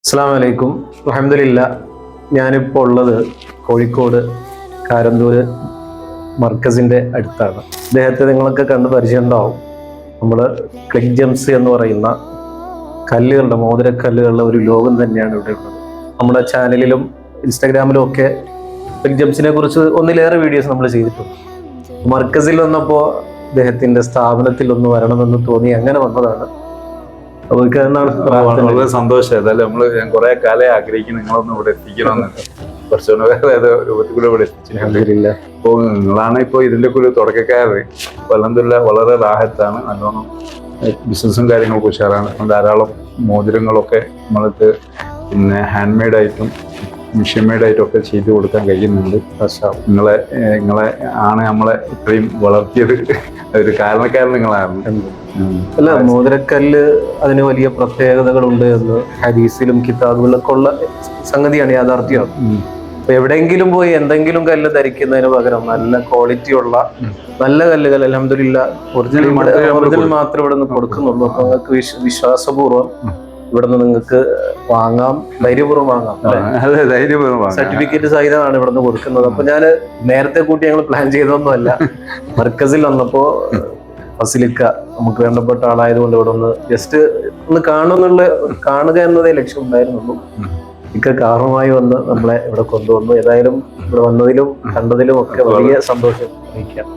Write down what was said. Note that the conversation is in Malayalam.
അസ്സലാമു അലൈക്കും. അൽഹംദുലില്ലാ. ഞാനിപ്പോൾ ഉള്ളത് കോഴിക്കോട് കാരന്തൂര് മർക്കസിന്റെ അടുത്താണ്. അദ്ദേഹത്തെ നിങ്ങളൊക്കെ കണ്ട് പരിചയം ഉണ്ടാവും. നമ്മൾ ക്ലിക്ക് ജംസ് എന്ന് പറയുന്ന കല്ലുകളുടെ മോതിരക്കല്ലുകളുടെ ഒരു ലോകം തന്നെയാണ് ഇവിടെ ഉള്ളത്. നമ്മുടെ ചാനലിലും ഇൻസ്റ്റാഗ്രാമിലും ഒക്കെ ക്ലിക്ക് ജംസിനെ കുറിച്ച് ഒന്നിലേറെ വീഡിയോസ് നമ്മൾ ചെയ്തിട്ടുണ്ട്. മർക്കസിൽ വന്നപ്പോൾ അദ്ദേഹത്തിന്റെ സ്ഥാപനത്തിൽ ഒന്ന് വരണമെന്ന് തോന്നി, അങ്ങനെ വന്നതാണ്. വളരെ സന്തോഷം. ഏതായാലും ഞാൻ കുറെ കാലം ആഗ്രഹിക്കും നിങ്ങളൊന്നും ഇവിടെ എത്തിക്കണമെന്നുണ്ട്. കുറച്ചുകൂടെ വേറെ ഏതോ രൂപത്തിൽ കൂടെ ഇവിടെ എത്തിച്ചിട്ടില്ല. അപ്പോൾ നിങ്ങളാണ് ഇപ്പോൾ ഇതിന്റെ കൂടെ തുടക്കക്കാര്. അൽഹംദുലില്ലാ വളരെ റാഹത്താണ്. നല്ലോണം ബിസിനസ്സും കാര്യങ്ങളൊക്കെ ഉഷാറാണ്. ധാരാളം മോതിരങ്ങളൊക്കെ നമ്മൾക്ക് പിന്നെ ഹാൻഡ് മെയ്ഡ് ആയിട്ടും മിഷ്യൻ മെയ്ഡ് ആയിട്ടും ഒക്കെ ചെയ്തു കൊടുക്കാൻ കഴിയുന്നുണ്ട്. നിങ്ങളെ ആണ് നമ്മളെ ഇത്രയും വളർത്തിയത്. ഒരു കാരണക്കാരൻ നിങ്ങളാണ്. അല്ല, മോതിരക്കല്ല് അതിന് വലിയ പ്രത്യേകതകളുണ്ട് എന്ന് ഹദീസിലും കിതാബുകളിലൊക്കെ ഉള്ള സംഗതിയാണ്, യാഥാർത്ഥ്യമാണ്. അപ്പൊ എവിടെയെങ്കിലും പോയി എന്തെങ്കിലും കല്ല് ധരിക്കുന്നതിന് പകരം നല്ല ക്വാളിറ്റി ഉള്ള നല്ല കല്ലുകൾ അൽഹംദുലില്ലാ ഒറിജിനൽ മാത്രം ഇവിടെ നിന്ന് കൊടുക്കുന്നുള്ളൂ. അപ്പൊ നിങ്ങൾക്ക് വിശ്വാസപൂർവ്വം ഇവിടുന്ന് നിങ്ങൾക്ക് വാങ്ങാം, ധൈര്യപൂർവ്വം വാങ്ങാം. സർട്ടിഫിക്കറ്റ് സഹിതമാണ് ഇവിടുന്ന് കൊടുക്കുന്നത്. അപ്പൊ ഞാൻ നേരത്തെ കൂട്ടി ഞങ്ങൾ പ്ലാൻ ചെയ്തൊന്നുമല്ല. മർക്കസിൽ വന്നപ്പോ ഫസിലിക്ക നമുക്ക് വേണ്ടപ്പെട്ട ആളായതുകൊണ്ട് ഇവിടെ ഒന്ന് ജസ്റ്റ് ഒന്ന് കാണുക എന്നതേ ലക്ഷ്യം ഉണ്ടായിരുന്നുള്ളൂ. ഇക്ക കാറുമായി വന്ന് നമ്മളെ ഇവിടെ കൊണ്ടുവന്നു. ഏതായാലും ഇവിടെ വന്നതിലും കണ്ടതിലും ഒക്കെ വലിയ സന്തോഷം അറിയിക്കാം.